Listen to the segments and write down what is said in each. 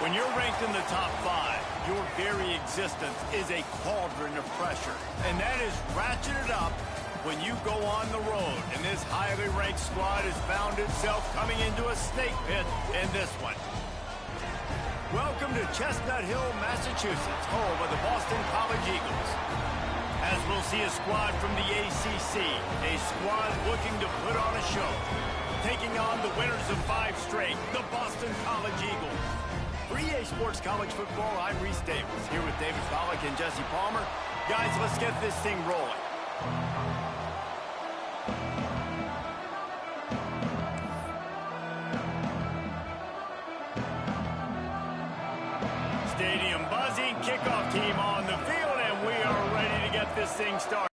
When you're ranked in the top 5, your very existence is a cauldron of pressure. And that is ratcheted up when you go on the road. And this highly ranked squad has found itself coming into a snake pit in this one. Welcome to Chestnut Hill, Massachusetts, home of the Boston College Eagles. As we'll see a squad from the ACC, a squad looking to put on a show. Taking on the winners of 5 straight, the Boston College Eagles. For EA Sports College Football, I'm Reese Davis, here with David Pollack and Jesse Palmer. Guys, let's get this thing rolling. Stadium buzzing, kickoff team on the field, and we are ready to get this thing started.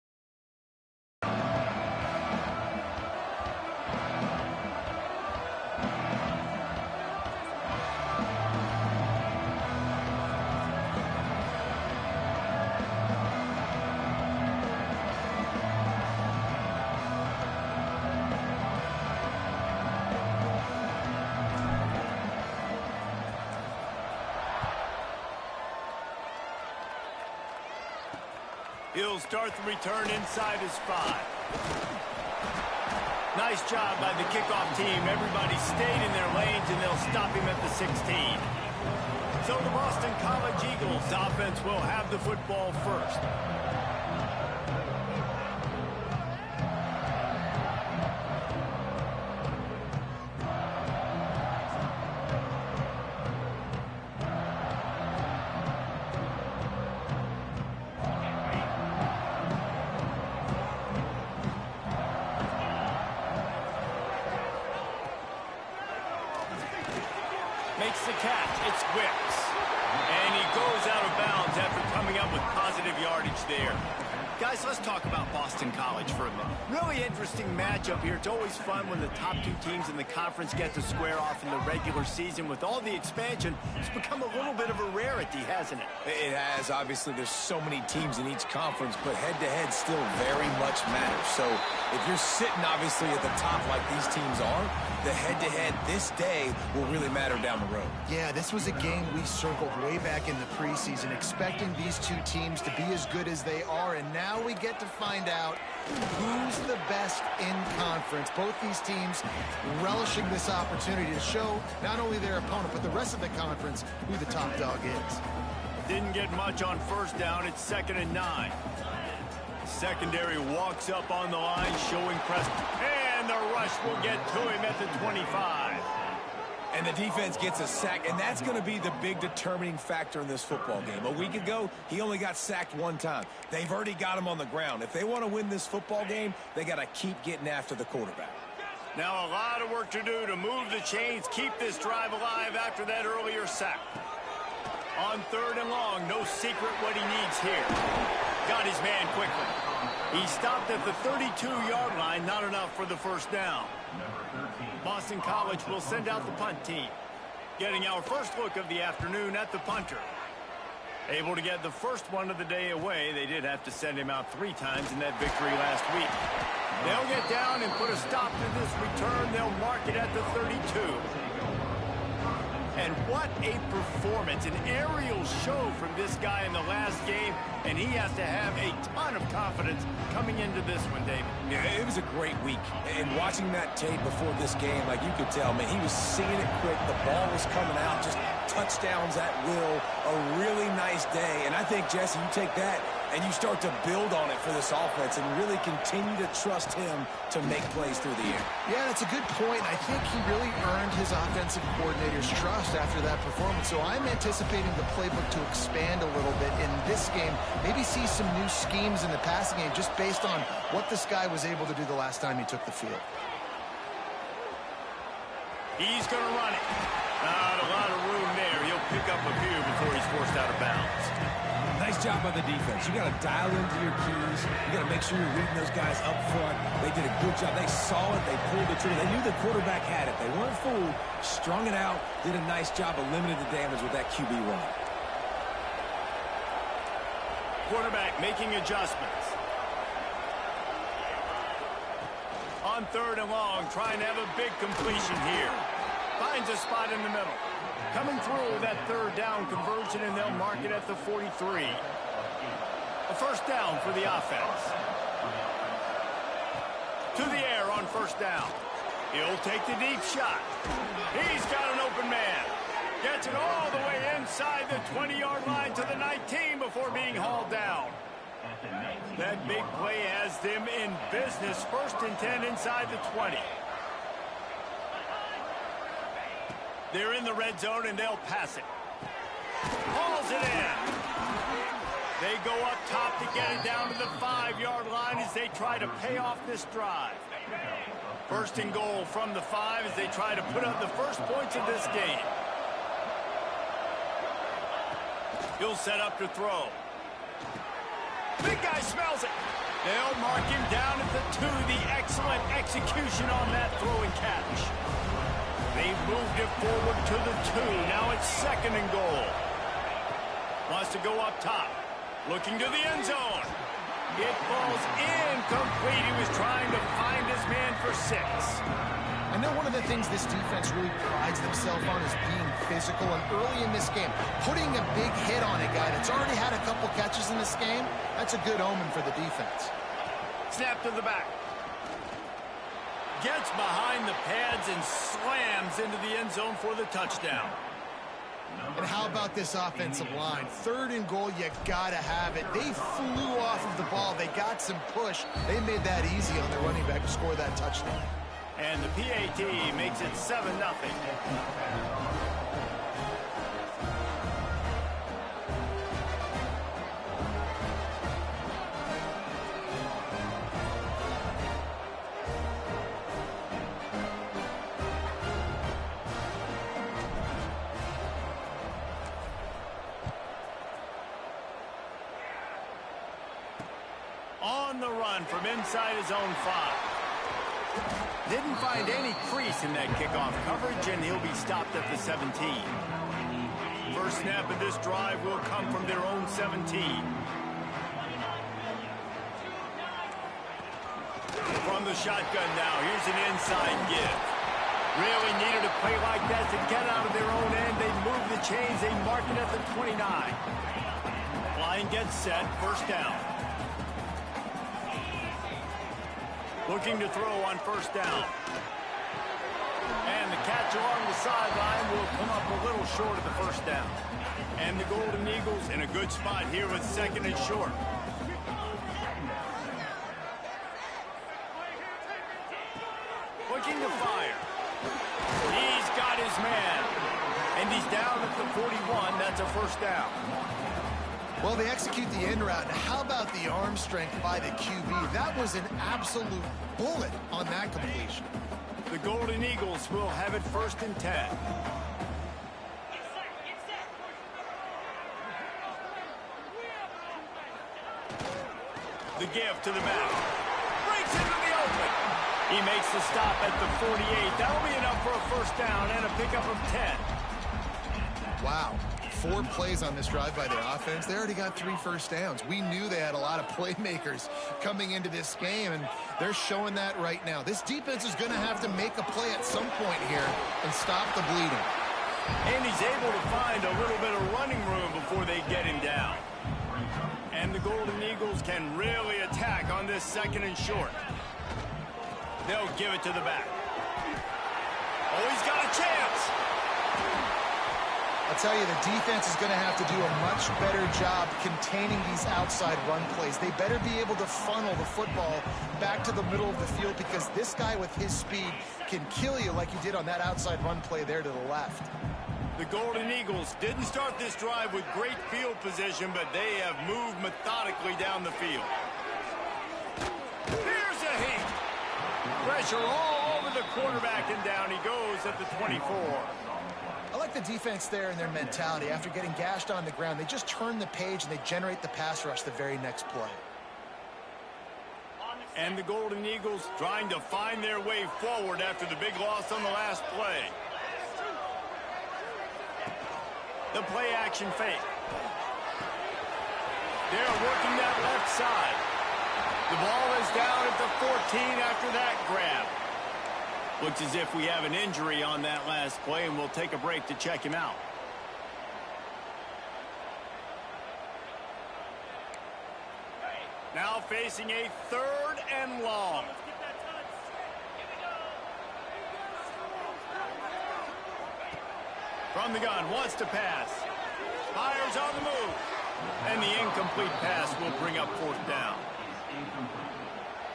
He'll start the return inside his 5. Nice job by the kickoff team. Everybody stayed in their lanes, and they'll stop him at the 16. So the Boston College Eagles offense will have the football first. Makes the catch. It's Wicks. And he goes out of bounds after coming up with positive yardage there. Guys, let's talk about Boston College for a minute. Really interesting matchup here. It's always fun when the top 2 teams in the conference get to square off in the regular season. With all the expansion, it's become a little bit of a rarity, hasn't it? It has. Obviously, there's so many teams in each conference, but head-to-head still very much matters. So if you're sitting, obviously, at the top like these teams are, the head-to-head this day will really matter down the road. Yeah, this was a game we circled way back in the preseason, expecting these 2 teams to be as good as they are, and now we get to find out who's the best in conference. Both these teams relishing this opportunity to show not only their opponent, but the rest of the conference who the top dog is. Didn't get much on first down. It's 2nd and 9. Secondary walks up on the line, showing press. And the rush will get to him at the 25. And the defense gets a sack, and that's going to be the big determining factor in this football game. A week ago, he only got sacked 1 time. They've already got him on the ground. If they want to win this football game, they got to keep getting after the quarterback. Now a lot of work to do to move the chains, keep this drive alive after that earlier sack. On 3rd and long, no secret what he needs here. Got his man quickly. He stopped at the 32-yard line, not enough for the first down. Boston College will send out the punt team. Getting our first look of the afternoon at the punter. Able to get the first one of the day away. They did have to send him out 3 times in that victory last week. They'll get down and put a stop to this return. They'll mark it at the 32. And what a performance, an aerial show from this guy in the last game, and he has to have a ton of confidence coming into this one, David. Yeah, it was a great week, and watching that tape before this game, like you could tell, man, he was seeing it quick, the ball was coming out, just touchdowns at will, a really nice day, and I think, Jesse, you take that and you start to build on it for this offense and really continue to trust him to make plays through the air. Yeah, that's a good point. I think he really earned his offensive coordinator's trust after that performance. So I'm anticipating the playbook to expand a little bit in this game. Maybe see some new schemes in the passing game just based on what this guy was able to do the last time he took the field. He's going to run it. Not a lot of room there. He'll pick up a few before he's forced out of bounds. Nice job by the defense. You got to dial into your keys. You got to make sure you're reading those guys up front. They did a good job. They saw it. They pulled the trigger. They knew the quarterback had it. They weren't fooled. Strung it out. Did a nice job of limiting the damage with that QB run. Quarterback making adjustments. On 3rd and long, trying to have a big completion here. Finds finds a spot in the middle. Coming through that third down conversion, and they'll mark it at the 43. A first down for the offense. To the air on first down. He'll take the deep shot. He's got an open man. Gets it all the way inside the 20-yard line to the 19 before being hauled down. That big play has them in business. First and 10 inside the 20. They're in the red zone, and they'll pass it. Hauls it in. They go up top to get it down to the 5-yard line as they try to pay off this drive. First and goal from the 5 as they try to put up the first points of this game. He'll set up to throw. Big guy smells it. They'll mark him down at the 2. The excellent execution on that throw and catch. They've moved it forward to the 2. Now it's second and goal. Wants to go up top. Looking to the end zone. It falls incomplete. He was trying to find his man for 6. I know one of the things this defense really prides themselves on is being physical, and early in this game, putting a big hit on a guy that's already had a couple catches in this game, that's a good omen for the defense. Snap to the back. Gets behind the pads and slams into the end zone for the touchdown. And how about this offensive line? Third and goal, you gotta have it. They flew off of the ball. They got some push. They made that easy on their running back to score that touchdown. And the PAT makes it 7-0. On the run from inside his own 5. Didn't find any crease in that kickoff coverage, and he'll be stopped at the 17. First snap of this drive will come from their own 17. From the shotgun now, here's an inside give. Really needed a play like that to get out of their own end. They move the chains, they mark it at the 29. Line gets set, first down. Looking to throw on first down. And the catch along the sideline will come up a little short of the first down. And the Golden Eagles in a good spot here with second and short. Looking to fire. He's got his man. And he's down at the 41. That's a first down. Well, they execute the end route. How about the arm strength by the QB? That was an absolute bullet on that completion. The Golden Eagles will have it first and 10. The give to the back. Breaks into the open. He makes the stop at the 48. That'll be enough for a first down and a pickup of 10. Wow. 4 plays on this drive by the offense. They already got 3 first downs. We knew they had a lot of playmakers coming into this game, and they're showing that right now. This defense is going to have to make a play at some point here and stop the bleeding. And he's able to find a little bit of running room before they get him down. And the Golden Eagles can really attack on this second and short. They'll give it to the back. Oh, he's got a chance. I'll tell you, the defense is going to have to do a much better job containing these outside run plays. They better be able to funnel the football back to the middle of the field, because this guy with his speed can kill you like he did on that outside run play there to the left. The Golden Eagles didn't start this drive with great field position, but they have moved methodically down the field. Here's a hit. Pressure all over the quarterback, and down he goes at the 24. I like the defense there and their mentality. After getting gashed on the ground, they just turn the page and they generate the pass rush the very next play. And the Golden Eagles trying to find their way forward after the big loss on the last play. The play action fake. They're working that left side. The ball is down at the 14 after that grab. Looks as if we have an injury on that last play, and we'll take a break to check him out. Now facing a 3rd and long. From the gun, wants to pass. Fires on the move. And the incomplete pass will bring up 4th down.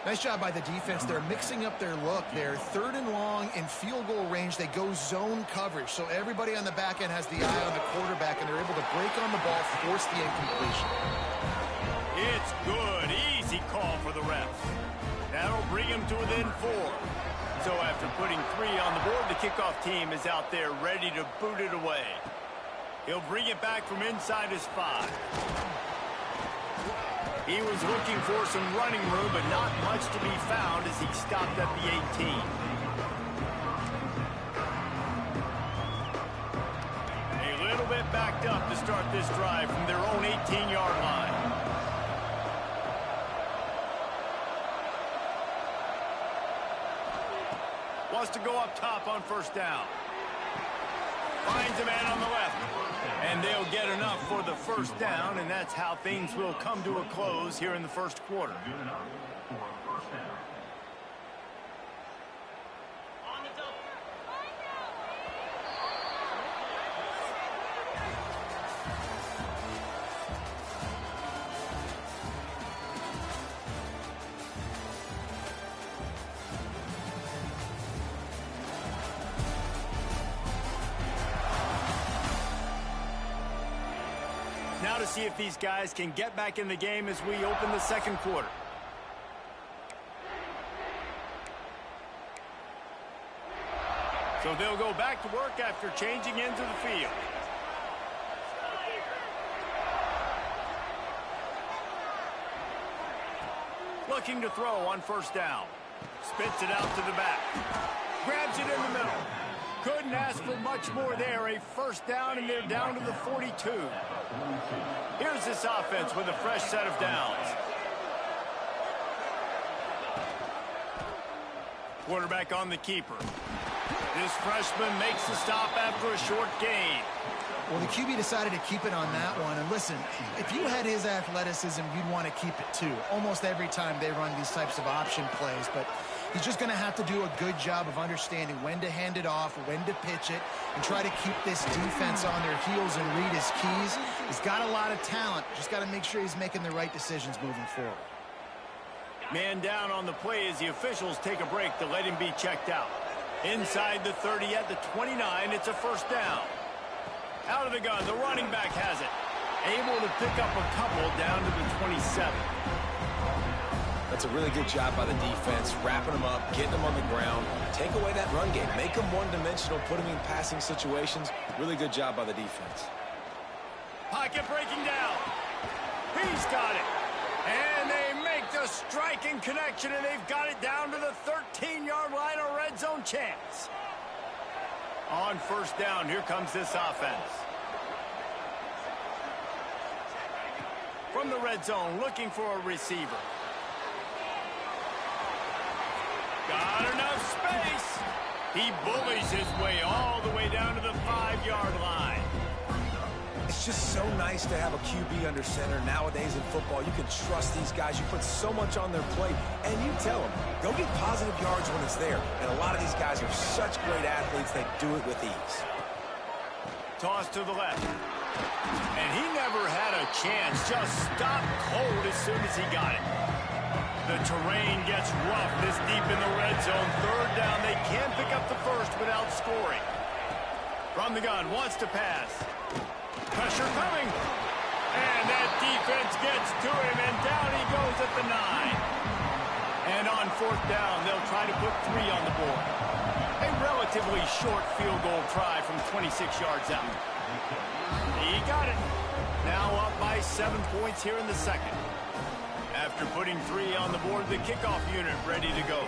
Nice job by the defense. They're mixing up their look. They're 3rd and long in field goal range. They go zone coverage. So everybody on the back end has the eye on the quarterback, and they're able to break on the ball, force the incompletion. It's good. Easy call for the refs. That'll bring him to within 4. So after putting 3 on the board, the kickoff team is out there ready to boot it away. He'll bring it back from inside his 5. He was looking for some running room, but not much to be found as he stopped at the 18. A little bit backed up to start this drive from their own 18-yard line. Wants to go up top on 1st down. Finds a man on the left. And they'll get enough for the 1st down, and that's how things will come to a close here in the 1st quarter. Now to see if these guys can get back in the game as we open the 2nd quarter. So they'll go back to work after changing into the field. Looking to throw on 1st down. Spits it out to the back. Grabs it in the middle. Couldn't ask for much more there. A 1st down, and they're down to the 42. Here's this offense with a fresh set of downs. Quarterback on the keeper. This freshman makes the stop after a short gain. Well, the QB decided to keep it on that one. And listen, if you had his athleticism, you'd want to keep it too. Almost every time they run these types of option plays. But he's just going to have to do a good job of understanding when to hand it off, when to pitch it, and try to keep this defense on their heels and read his keys. He's got a lot of talent. Just got to make sure he's making the right decisions moving forward. Man down on the play as the officials take a break to let him be checked out. Inside the 30 at the 29, it's a 1st down. Out of the gun, the running back has it. Able to pick up a couple down to the 27. That's a really good job by the defense, wrapping them up, getting them on the ground. Take away that run game. Make them one-dimensional, put them in passing situations. Really good job by the defense. Pocket breaking down. He's got it. And they make the striking connection, and they've got it down to the 13-yard line, a red zone chance. On 1st down, here comes this offense. From the red zone, looking for a receiver. Got enough space. He bullies his way all the way down to the 5-yard line. It's just so nice to have a QB under center. Nowadays in football, you can trust these guys. You put so much on their plate, and you tell them, go get positive yards when it's there. And a lot of these guys are such great athletes, they do it with ease. Toss to the left. And he never had a chance. Just stopped cold as soon as he got it. The terrain gets rough this deep in the red zone. 3rd down. They can't pick up the 1st without scoring. From the gun, wants to pass. Pressure coming. And that defense gets to him, and down he goes at the 9. And on 4th down, they'll try to put 3 on the board. A relatively short field goal try from 26 yards out. He got it. Now up by 7 points here in the 2nd. After putting 3 on the board, the kickoff unit ready to go.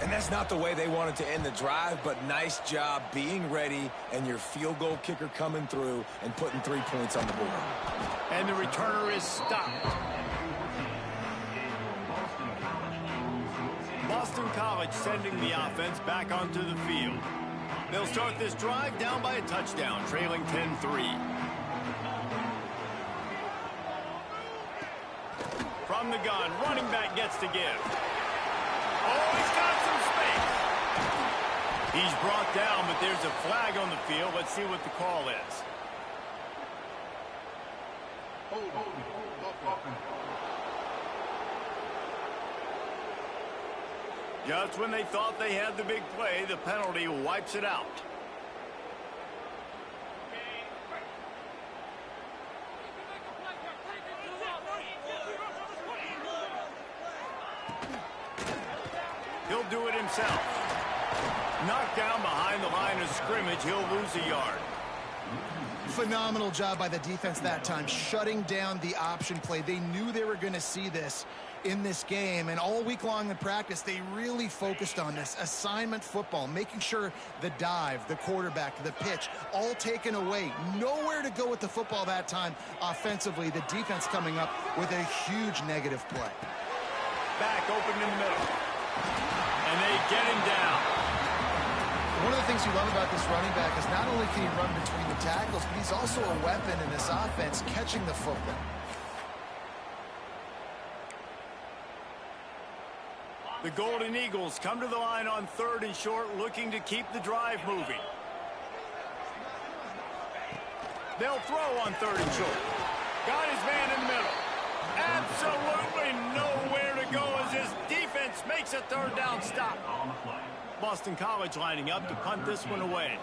And that's not the way they wanted to end the drive, but nice job being ready and your field goal kicker coming through and putting 3 points on the board. And the returner is stopped. Lost Boston College sending the offense back onto the field. They'll start this drive down by a touchdown, trailing 10-3. From the gun, running back gets to give. Oh, he's got some space. He's brought down, but there's a flag on the field. Let's see what the call is. Just when they thought they had the big play, the penalty wipes it out. He'll do it himself. Knocked down behind the line of scrimmage, he'll lose a yard. Phenomenal job by the defense that time, shutting down the option play. They knew they were going to see this in this game, and all week long in practice, they really focused on this assignment football, making sure the dive, the quarterback, the pitch, all taken away. Nowhere to go with the football that time offensively. The defense coming up with a huge negative play. Back open in the middle. And they get him down. One of the things you love about this running back is not only can he run between the tackles, but he's also a weapon in this offense, catching the football. The Golden Eagles come to the line on 3rd and short, looking to keep the drive moving. They'll throw on 3rd and short. Got his man in the middle. Absolutely nowhere to go as his defense makes a 3rd down stop. Boston College lining up to punt this one away.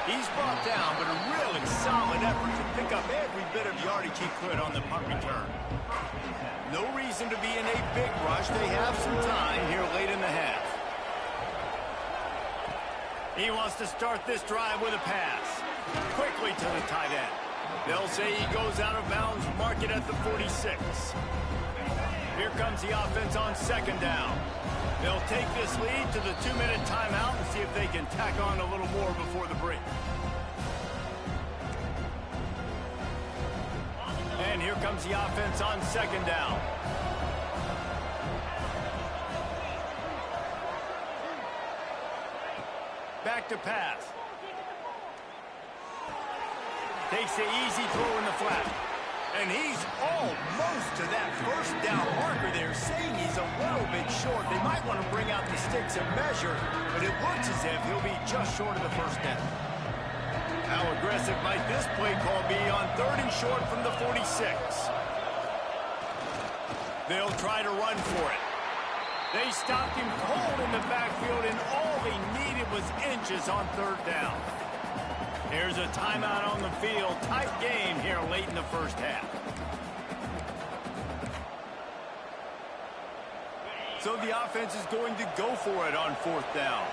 He's brought down, but a really solid effort to pick up every bit of yardage he could on the punt return. No reason to be in a big rush. They have some time here late in the half. He wants to start this drive with a pass. Quickly to the tight end. They'll say he goes out of bounds, mark it at the 46. Here comes the offense on 2nd down. They'll take this lead to the 2-minute timeout and see if they can tack on a little more before the break. And here comes the offense on 2nd down. Back to pass. Takes the easy throw in the flat. And he's almost to that 1st down marker there, saying he's a little bit short. They might want to bring out the sticks and measure, but it looks as if he'll be just short of the 1st down. How aggressive might this play call be on 3rd and short from the 46? They'll try to run for it. They stopped him cold in the backfield, and all he needed was inches on 3rd down. Here's a timeout on the field. Tight game here late in the 1st half. So the offense is going to go for it on 4th down.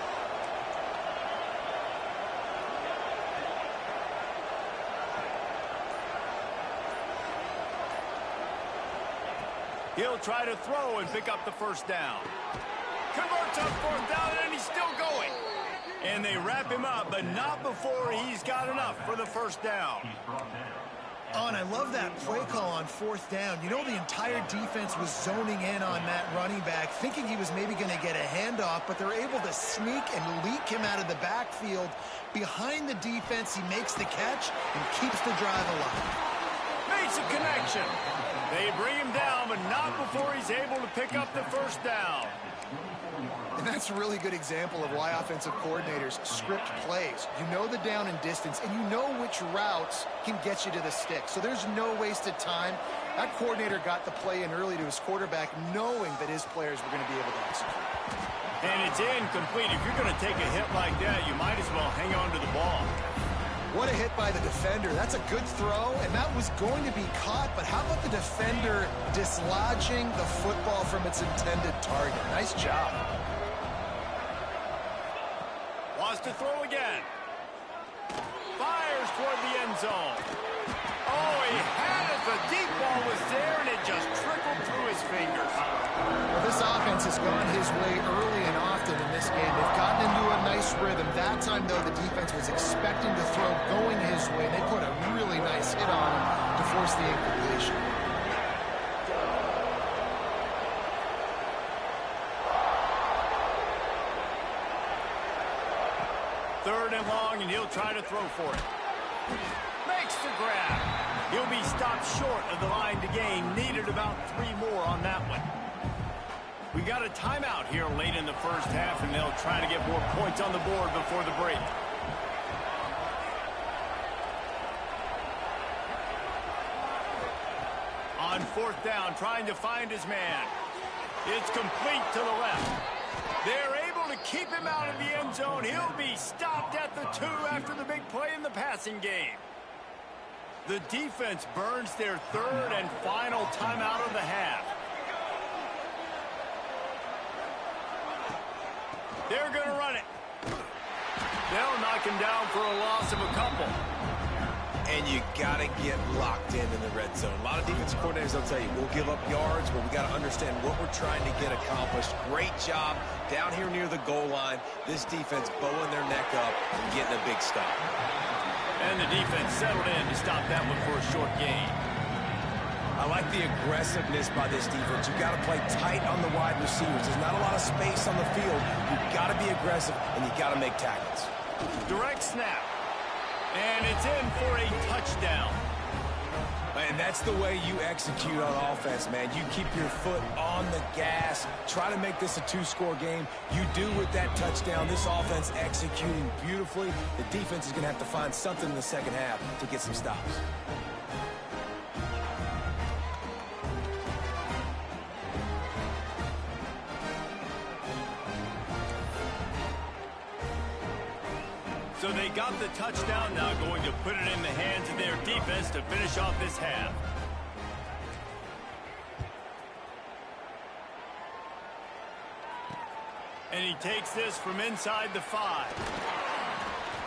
He'll try to throw and pick up the 1st down. Converts on 4th down, and he's still going. And they wrap him up, but not before he's got enough for the 1st down. Oh, and I love that play call on 4th down. You know, the entire defense was zoning in on that running back, thinking he was maybe going to get a handoff, but they're able to sneak and leak him out of the backfield. Behind the defense, he makes the catch and keeps the drive alive. Makes a connection. They bring him down, but not before he's able to pick up the 1st down. And that's a really good example of why offensive coordinators script plays. You know the down and distance, and you know which routes can get you to the stick. So there's no wasted time. That coordinator got the play in early to his quarterback, knowing that his players were going to be able to execute. And it's incomplete. If you're going to take a hit like that, you might as well hang on to the ball. What a hit by the defender. That's a good throw, and that was going to be caught, but how about the defender dislodging the football from its intended target? Nice job. Wants to throw again. Fires toward the end zone. Oh, he had it. The deep ball was there, and it just trickled through his fingers. Well, this offense has gone his way early and often in this game. They've gotten into a nice rhythm. That That time, though, the defense was expecting the throw going his way. They put a really nice hit on him to force the incompletion. Third and long, and he'll try to throw for it. Makes the grab. He'll be stopped short of the line to gain. Needed about 3 more on that one. We got a timeout here late in the first half, and they'll try to get more points on the board before the break. On fourth down, trying to find his man. It's complete to the left. They're able to keep him out of the end zone. He'll be stopped at the 2 after the big play in the passing game. The defense burns their third and final timeout of the half. They're going to run it. They'll knock him down for a loss of a couple. And you got to get locked in the red zone. A lot of defensive coordinators, they'll tell you, we'll give up yards, but we got to understand what we're trying to get accomplished. Great job down here near the goal line. This defense bowing their neck up and getting a big stop. And the defense settled in to stop that one for a short gain. I like the aggressiveness by this defense. You got to play tight on the wide receivers. There's not a lot of space on the field. You got to be aggressive, and you got to make tackles. Direct snap. And it's in for a touchdown. And that's the way you execute on offense, man. You keep your foot on the gas. Try to make this a 2-score game. You do with that touchdown. This offense executing beautifully. The defense is going to have to find something in the second half to get some stops. So they got the touchdown, now going to put it in the hands of their defense to finish off this half. And he takes this from inside the 5.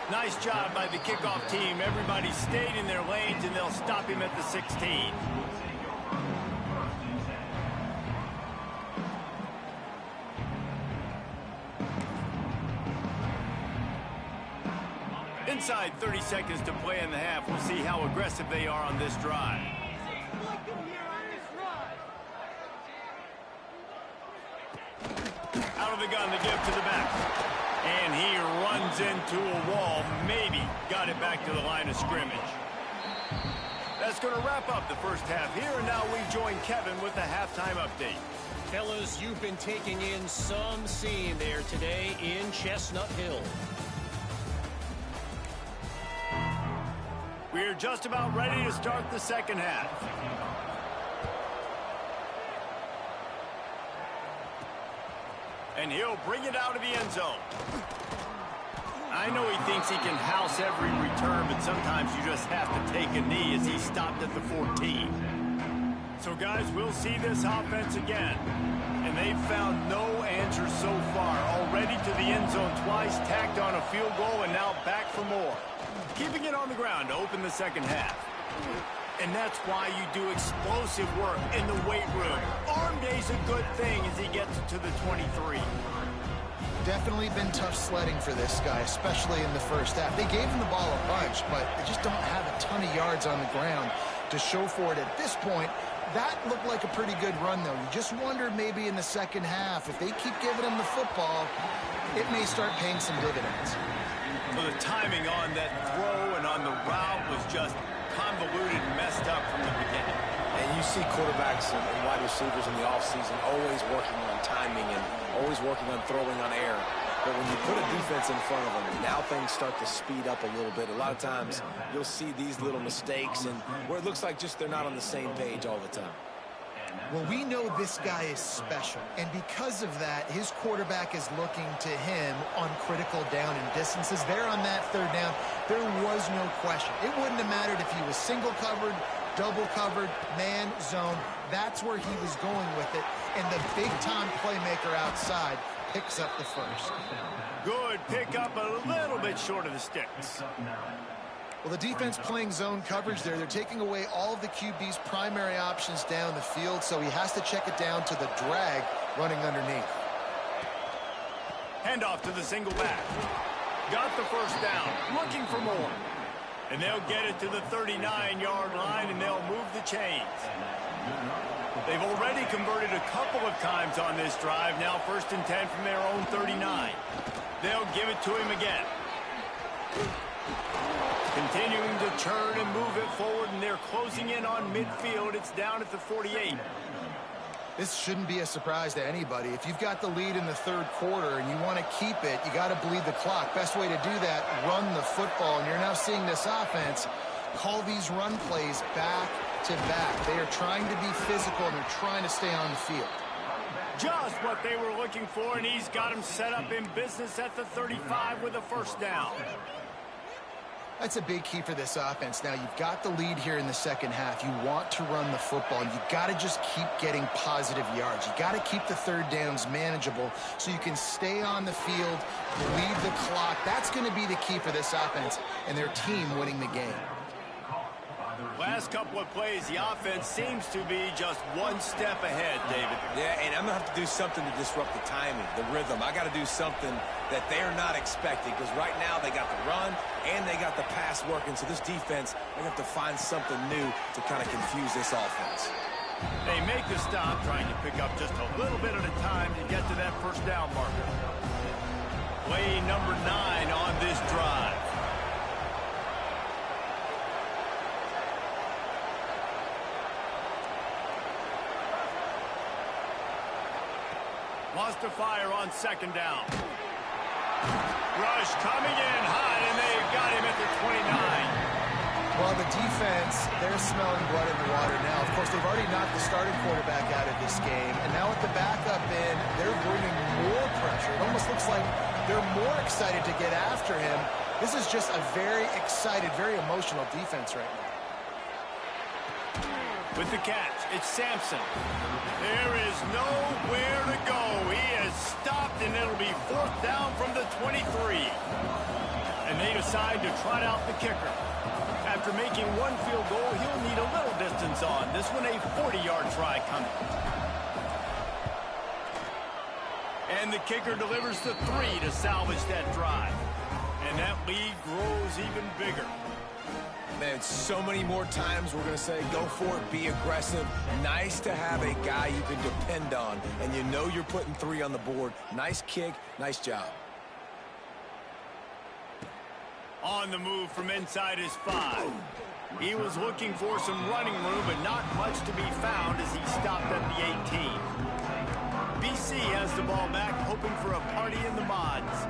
Nice job by the kickoff team. Everybody stayed in their lanes, and they'll stop him at the 16. Inside 30 seconds to play in the half. We'll see how aggressive they are on this drive. Out of the gun, the give to the back. And he runs into a wall. Maybe got it back to the line of scrimmage. That's going to wrap up the first half here. And now we join Kevin with the halftime update. Fellas, you've been taking in some scene there today in Chestnut Hill. We're just about ready to start the second half. And he'll bring it out of the end zone. I know he thinks he can house every return, but sometimes you just have to take a knee as he stopped at the 14. So, guys, we'll see this offense again. And they've found no answer so far. Already to the end zone twice, tacked on a field goal, and now back for more. Keeping it on the ground to open the second half. And that's why you do explosive work in the weight room. Arm day's a good thing as he gets to the 23. Definitely been tough sledding for this guy, especially in the first half. They gave him the ball a bunch, but they just don't have a ton of yards on the ground to show for it at this point. That looked like a pretty good run, though. You just wondered maybe in the second half, if they keep giving him the football, it may start paying some dividends. So the timing on that throw and on the route was just convoluted and messed up from the beginning. And you see quarterbacks and wide receivers in the offseason always working on timing and always working on throwing on air. But when you put a defense in front of them, now things start to speed up a little bit. A lot of times you'll see these little mistakes and where it looks like just they're not on the same page all the time. Well, we know this guy is special, and because of that, his quarterback is looking to him on critical down and distances. There on that third down, there was no question. It wouldn't have mattered if he was single covered, double covered, man, zone. That's where he was going with it, and the big-time playmaker outside picks up the first. Good pick up, a little bit short of the sticks. Well, the defense playing zone coverage there. They're taking away all of the QB's primary options down the field, so he has to check it down to the drag running underneath. Handoff to the single back. Got the first down, looking for more. And they'll get it to the 39-yard line, and they'll move the chains. They've already converted a couple of times on this drive. Now 1st and 10 from their own 39. They'll give it to him again. Continuing to turn and move it forward, and they're closing in on midfield. It's down at the 48. This shouldn't be a surprise to anybody. If you've got the lead in the 3rd quarter and you want to keep it, you got to bleed the clock. Best way to do that, run the football. And you're now seeing this offense call these run plays back to back. They are trying to be physical, and they're trying to stay on the field. Just what they were looking for, and he's got him set up in business at the 35 with a first down. That's a big key for this offense. Now, you've got the lead here in the 2nd half. You want to run the football. You've got to just keep getting positive yards. You got to keep the 3rd downs manageable so you can stay on the field, bleed the clock. That's going to be the key for this offense and their team winning the game. Last couple of plays, the offense seems to be just one step ahead, David. Yeah, and I'm going to have to do something to disrupt the timing, the rhythm. I got to do something that they're not expecting, because right now they got the run and they got the pass working. So this defense, they're going to have to find something new to kind of confuse this offense. They make the stop, trying to pick up just a little bit at a time to get to that first down marker. Play number 9 on this drive. Wants to fire on 2nd down. Rush coming in hot, and they've got him at the 29. Well, the defense, they're smelling blood in the water now. Of course, they've already knocked the starting quarterback out of this game, and now with the backup in, they're bringing more pressure. It almost looks like they're more excited to get after him. This is just a very excited, very emotional defense right now. With the catch, it's Sampson. There is nowhere to go. He has stopped, and it'll be 4th down from the 23. And they decide to trot out the kicker. After making one field goal, he'll need a little distance on. This one a 40-yard try coming. And the kicker delivers the 3 to salvage that drive. And that lead grows even bigger. Man, so many more times we're going to say, go for it, be aggressive. Nice to have a guy you can depend on, and you know you're putting 3 on the board. Nice kick, nice job. On the move from inside his 5. He was looking for some running room, but not much to be found as he stopped at the 18. BC has the ball back, hoping for a party in the mods.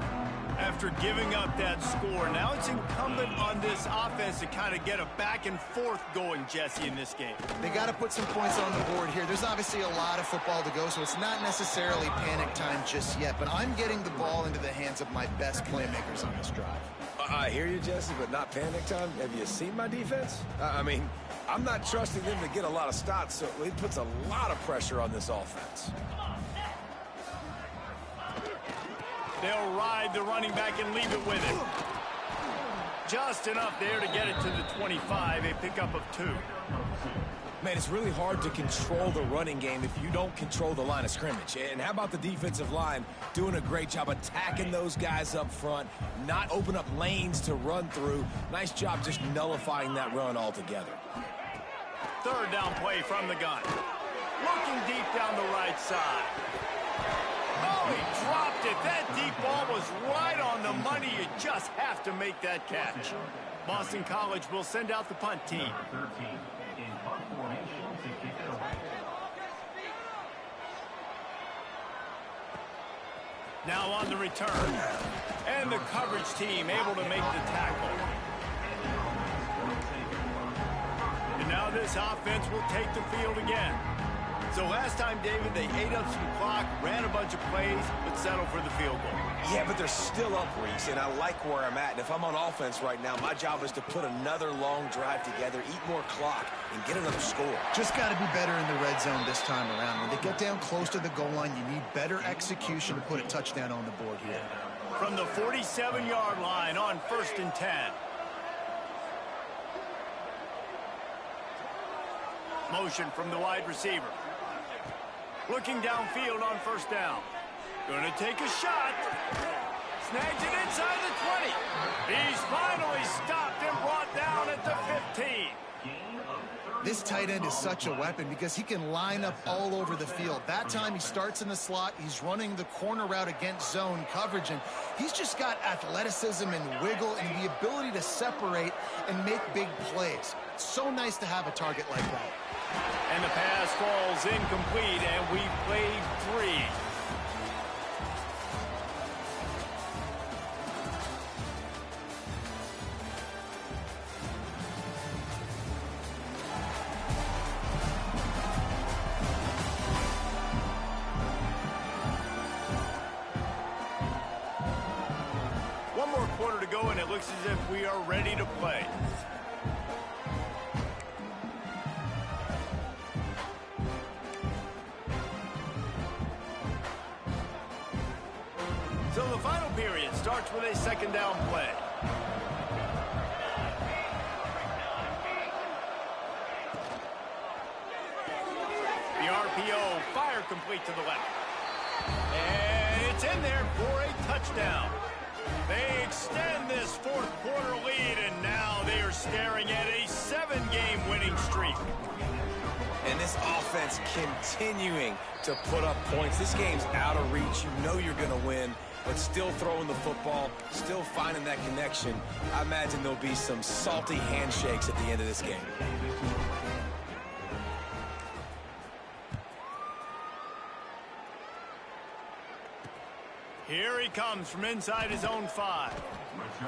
After giving up that score, now it's incumbent on this offense to kind of get a back and forth going, Jesse, in this game. They got to put some points on the board here. There's obviously a lot of football to go, so it's not necessarily panic time just yet, but I'm getting the ball into the hands of my best playmakers on this drive. I hear you, Jesse, but not panic time. Have you seen my defense? I mean, I'm not trusting them to get a lot of stops, so it puts a lot of pressure on this offense. They'll ride the running back and leave it with him. Just enough there to get it to the 25, a pickup of 2. Man, it's really hard to control the running game if you don't control the line of scrimmage. And how about the defensive line doing a great job attacking those guys up front, not open up lanes to run through. Nice job just nullifying that run altogether. 3rd down play from the gun. Looking deep down the right side. Oh, he dropped it. That deep ball was right on the money. You just have to make that catch. Boston College will send out the punt team. Now on the return. And the coverage team able to make the tackle. And now this offense will take the field again. So last time, David, they ate up some clock, ran a bunch of plays, but settled for the field goal. Yeah, but they're still up, Reese, and I like where I'm at. And if I'm on offense right now, my job is to put another long drive together, eat more clock, and get another score. Just got to be better in the red zone this time around. When they get down close to the goal line, you need better execution to put a touchdown on the board here. From the 47-yard line on 1st and 10. Motion from the wide receiver. Looking downfield on 1st down. Gonna take a shot. snags it inside the 20. He's finally stopped and brought down at the 15. This tight end is such a weapon because he can line up all over the field. That time he starts in the slot. He's running the corner route against zone coverage, and he's just got athleticism and wiggle and the ability to separate and make big plays. It's so nice to have a target like that. And the pass falls incomplete, and we played 3. One more quarter to go, and it looks as if we are ready to play. So the final period starts with a second down play. The RPO, fire complete to the left. And it's in there for a touchdown. They extend this fourth quarter lead, and now they are staring at a 7-game winning streak. And this offense continuing to put up points. This game's out of reach. You know you're going to win, but still throwing the football, still finding that connection. I imagine there'll be some salty handshakes at the end of this game. Here he comes from inside his own 5.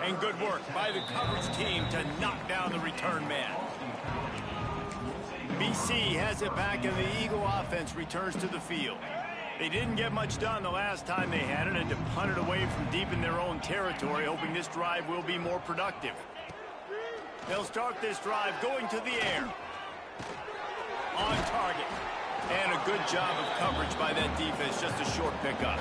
And good work by the coverage team to knock down the return man. BC has it back, and the Eagle offense returns to the field. They didn't get much done the last time they had it, and to punt it away from deep in their own territory, hoping this drive will be more productive. They'll start this drive going to the air. On target. And a good job of coverage by that defense, just a short pickup.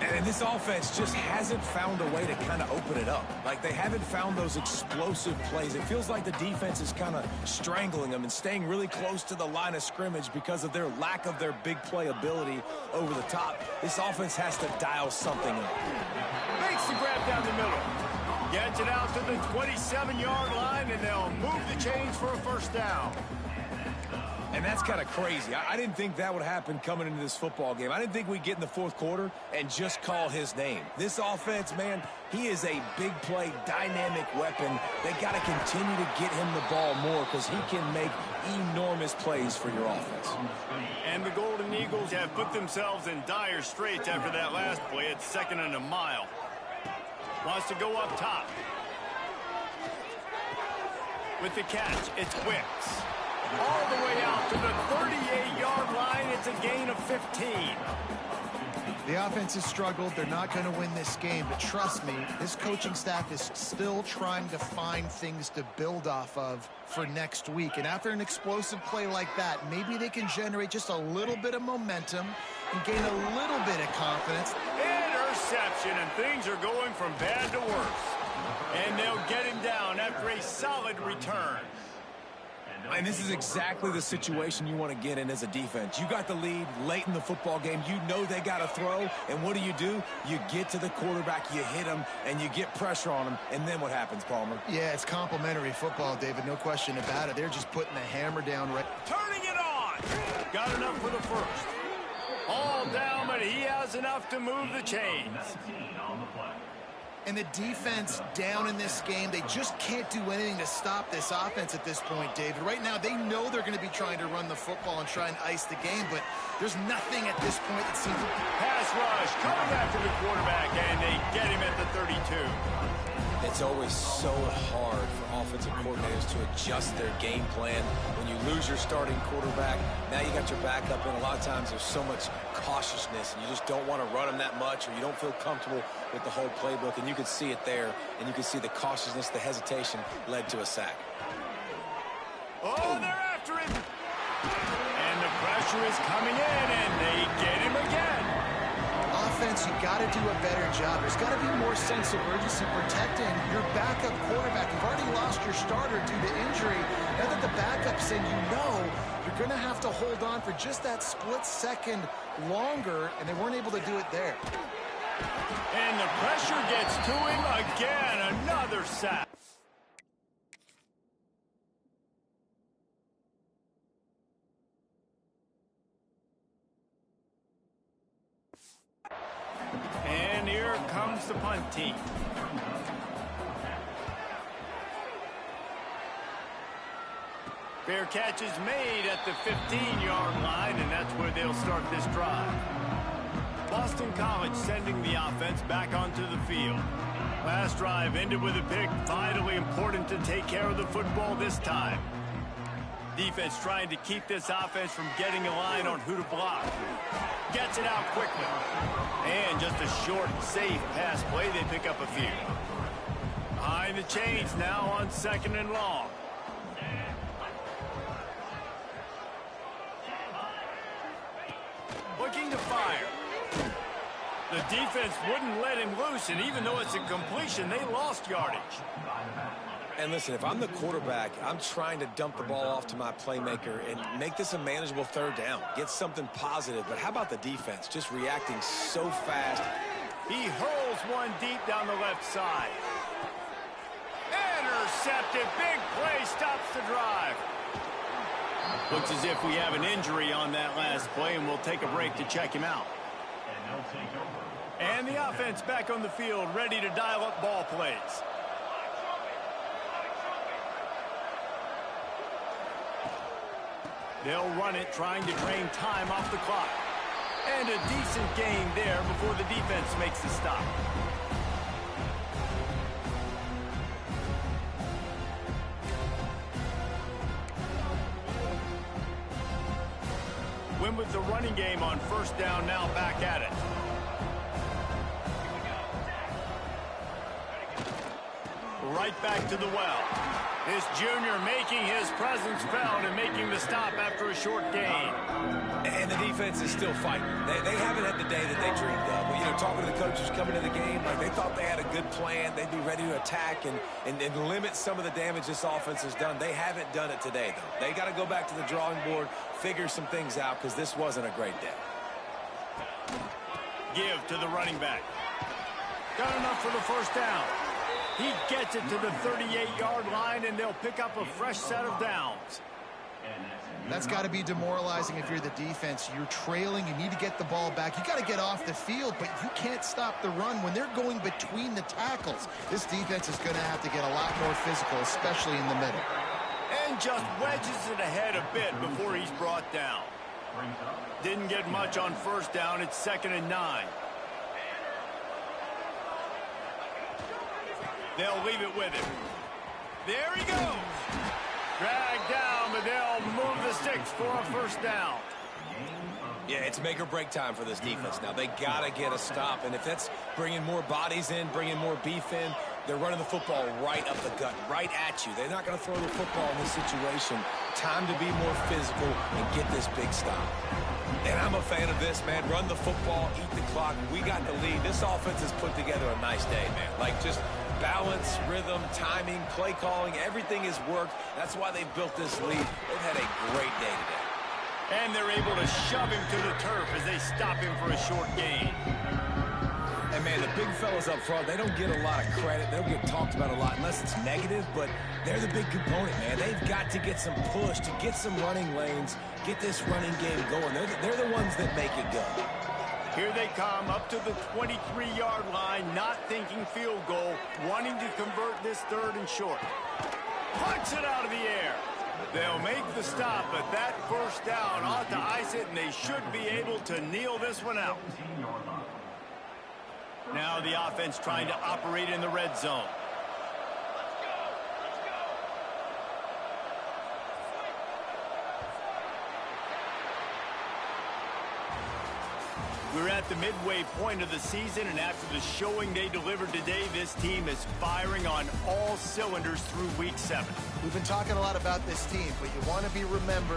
And this offense just hasn't found a way to kind of open it up. Like, they haven't found those explosive plays. It feels like the defense is kind of strangling them and staying really close to the line of scrimmage because of their lack of their big play ability over the top. This offense has to dial something up. Makes the grab down the middle. Gets it out to the 27-yard line, and they'll move the chains for a first down. And that's kind of crazy. I didn't think that would happen coming into this football game. I didn't think we'd get in the fourth quarter and just call his name. This offense, man, he is a big play, dynamic weapon. They got to continue to get him the ball more because he can make enormous plays for your offense. And the Golden Eagles have put themselves in dire straits after that last play. It's 2nd and a mile. Wants to go up top. With the catch, it's Wicks. All the way out to the 38-yard line. It's a gain of 15. The offense has struggled. They're not going to win this game, but trust me, this coaching staff is still trying to find things to build off of for next week. And after an explosive play like that, maybe they can generate just a little bit of momentum and gain a little bit of confidence. Interception, and things are going from bad to worse. And they'll get him down after a solid return. And this is exactly the situation you want to get in as a defense. You got the lead late in the football game. You know they got to throw. And what do? You get to the quarterback, you hit him, and you get pressure on him. And then what happens, Palmer? Yeah, it's complimentary football, David. No question about it. They're just putting the hammer down right. Turning it on. Got enough for the first. All down, but he has enough to move the chains. And the defense down in this game, they just can't do anything to stop this offense at this point, David. Right now, they know they're going to be trying to run the football and try and ice the game, but there's nothing at this point that seems to... Pass rush coming after the quarterback, and they get him at the 32. It's always so hard for offensive coordinators to adjust their game plan. When you lose your starting quarterback, now you got your backup, and a lot of times there's so much cautiousness, and you just don't want to run them that much, or you don't feel comfortable with the whole playbook, and you can see it there, and you can see the cautiousness, the hesitation led to a sack. Oh, they're after him! And the pressure is coming in, and they get him again. Offense, you got to do a better job. There's got to be more sense of urgency protecting your backup quarterback. You've already lost your starter due to injury. Now that the backup's in, you know you're going to have to hold on for just that split second longer, and they weren't able to do it there. And the pressure gets to him again. Another sack. And here comes the punt team. Fair catch is made at the 15-yard line, and that's where they'll start this drive. Boston College sending the offense back onto the field. Last drive ended with a pick. Vitally important to take care of the football this time. Defense trying to keep this offense from getting a line on who to block. Gets it out quickly. And just a short, safe pass play. They pick up a few. Behind the chains now on 2nd and long. Looking to fire. The defense wouldn't let him loose, and even though it's a completion, they lost yardage. And listen, if I'm the quarterback, I'm trying to dump the ball off to my playmaker and make this a manageable 3rd down. Get something positive. But how about the defense? Just reacting so fast. He hurls one deep down the left side. Intercepted. Big play stops the drive. Looks as if we have an injury on that last play, and we'll take a break to check him out. And the offense back on the field, ready to dial up ball plays. They'll run it, trying to drain time off the clock. And a decent gain there before the defense makes the stop. Win with the running game on 1st down, now back at it. Right back to the well. This junior making his presence felt and making the stop after a short gain. And the defense is still fighting. They haven't had the day that they dreamed of. But, you know, talking to the coaches coming to the game, like they thought they had a good plan. They'd be ready to attack and limit some of the damage this offense has done. They haven't done it today, though. They got to go back to the drawing board, figure some things out, because this wasn't a great day. Give to the running back. Got enough for the 1st down. He gets it to the 38-yard line, and they'll pick up a fresh set of downs. That's got to be demoralizing if you're the defense. You're trailing. You need to get the ball back. You got to get off the field, but you can't stop the run when they're going between the tackles. This defense is going to have to get a lot more physical, especially in the middle. And just wedges it ahead a bit before he's brought down. Didn't get much on 1st down. It's 2nd and 9. They'll leave it with him. There he goes. Dragged down, but they'll move the sticks for a 1st down. Yeah, it's make or break time for this defense now. They got to get a stop, and if that's bringing more bodies in, bringing more beef in, they're running the football right up the gut, right at you. They're not going to throw the football in this situation. Time to be more physical and get this big stop. And I'm a fan of this, man. Run the football, eat the clock. We got the lead. This offense has put together a nice day, man. Like, just balance, rhythm, timing, play calling, everything has worked. That's why they built this lead. They've had a great day today. And they're able to shove him to the turf as they stop him for a short gain. And, man, the big fellas up front, they don't get a lot of credit. They don't get talked about a lot unless it's negative, but they're the big component, man. They've got to get some push, to get some running lanes, get this running game going. They're the ones that make it go. Here they come up to the 23-yard line, not thinking field goal, wanting to convert this 3rd and short. Punts it out of the air. They'll make the stop, but that 1st down ought to ice it, and they should be able to kneel this one out. Now the offense trying to operate in the red zone. We're at the midway point of the season, and after the showing they delivered today, this team is firing on all cylinders through week 7. We've been talking a lot about this team, but you want to be remembered